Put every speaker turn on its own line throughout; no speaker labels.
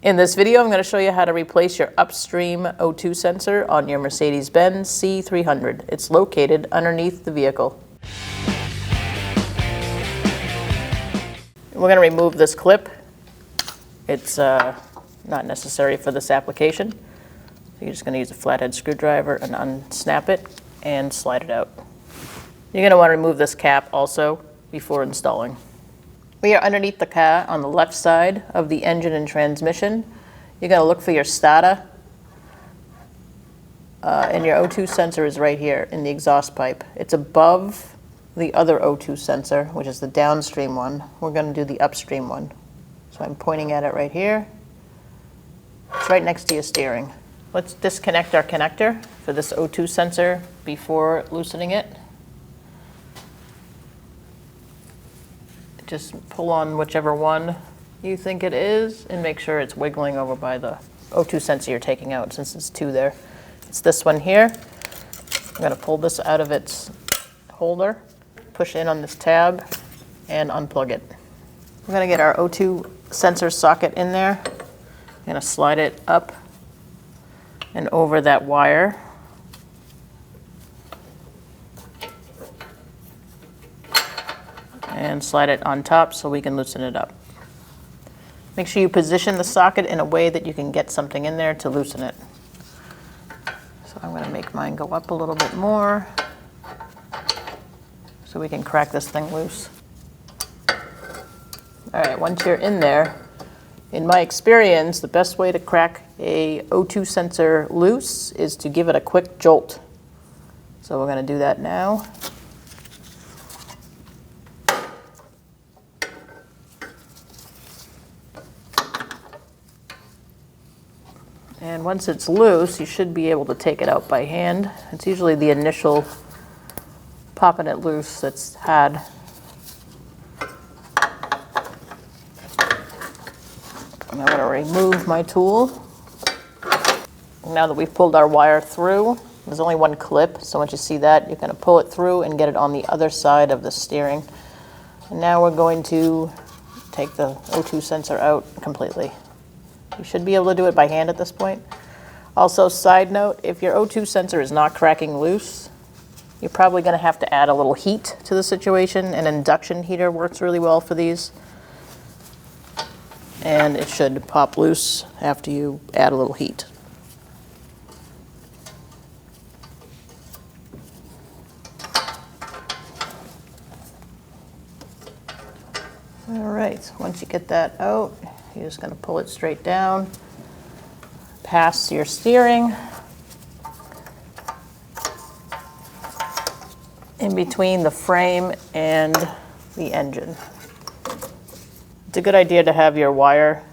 In this video, I'm going to show you how to replace your Upstream O2 sensor on your Mercedes-Benz C300. It's located underneath the vehicle. We're going to remove this clip. It's not necessary for this application. So you're just going to use a flathead screwdriver and unsnap it and slide it out. You're going to want to remove this cap also before installing. We are underneath the car on the left side of the engine and transmission. You're going to look for your starter, and your O2 sensor is right here in the exhaust pipe. It's above the other O2 sensor, which is the downstream one. We're going to do the upstream one. So I'm pointing at it right here. It's right next to your steering. Let's disconnect our connector for this O2 sensor before loosening it. Just pull on whichever one you think it is and make sure it's wiggling over by the O2 sensor you're taking out, since there's two there. It's this one here. I'm going to pull this out of its holder, push in on this tab, and unplug it. We're going to get our O2 sensor socket in there. I'm going to slide it up and over that wire. And slide it on top so we can loosen it up. Make sure you position the socket in a way that you can get something in there to loosen it. So I'm going to make mine go up a little bit more so we can crack this thing loose. All right, once you're in there, in my experience, the best way to crack a O2 sensor loose is to give it a quick jolt. So we're going to do that now. And once it's loose, you should be able to take it out by hand. It's usually the initial popping it loose that's had. And I'm going to remove my tool. Now that we've pulled our wire through, there's only one clip, so once you see that, you're going to pull it through and get it on the other side of the steering. And now we're going to take the O2 sensor out completely. You should be able to do it by hand at this point. Also, side note, if your O2 sensor is not cracking loose, you're probably going to have to add a little heat to the situation. An induction heater works really well for these. And it should pop loose after you add a little heat. All right, once you get that out, you're just going to pull it straight down, past your steering, in between the frame and the engine. It's a good idea to have your wire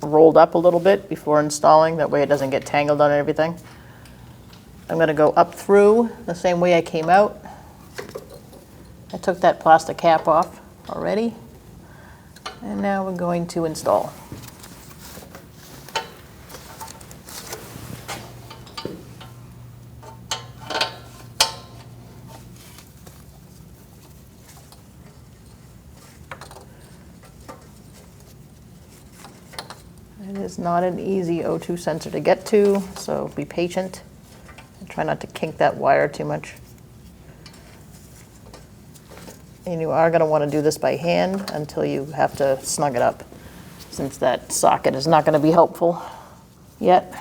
rolled up a little bit before installing, that way it doesn't get tangled on everything. I'm going to go up through the same way I came out. I took that plastic cap off already. And now we're going to install. It is not an easy O2 sensor to get to, so be patient and try not to kink that wire too much. And you are going to want to do this by hand until you have to snug it up, since that socket is not going to be helpful yet.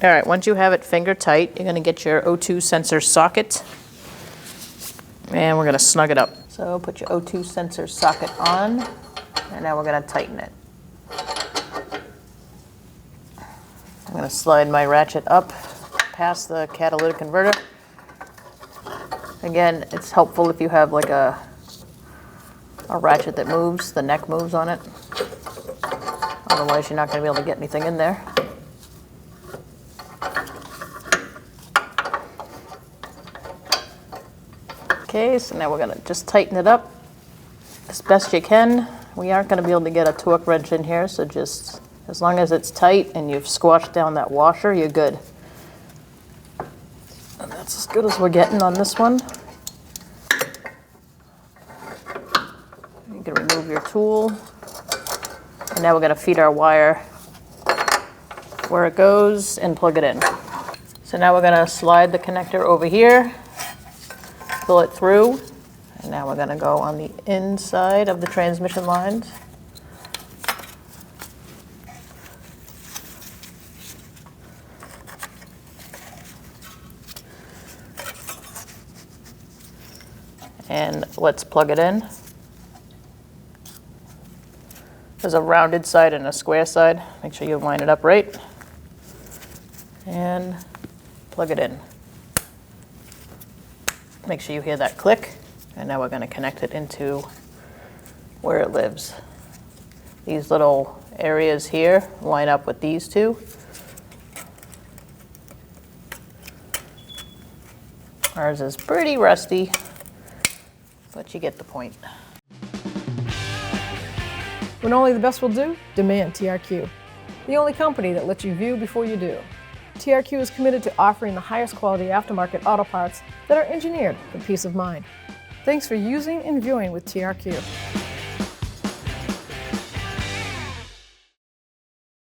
All right, once you have it finger tight, you're going to get your O2 sensor socket, and we're going to snug it up. So put your O2 sensor socket on, and now we're going to tighten it. I'm going to slide my ratchet up past the catalytic converter. Again, it's helpful if you have like a ratchet that moves, the neck moves on it. Otherwise, you're not going to be able to get anything in there. Okay, so now we're going to just tighten it up as best you can. We aren't going to be able to get a torque wrench in here, so just as long as it's tight and you've squashed down that washer, you're good. And that's as good as we're getting on this one. You can remove your tool. And now we're going to feed our wire where it goes and plug it in. So now we're going to slide the connector over here, pull it through, and now we're going to go on the inside of the transmission lines. And let's plug it in. There's a rounded side and a square side. Make sure you line it up right. And plug it in. Make sure you hear that click. And now we're going to connect it into where it lives. These little areas here line up with these two. Ours is pretty rusty, but you get the point.
When only the best will do, demand TRQ. The only company that lets you view before you do. TRQ is committed to offering the highest quality aftermarket auto parts that are engineered for peace of mind. Thanks for using and viewing with TRQ.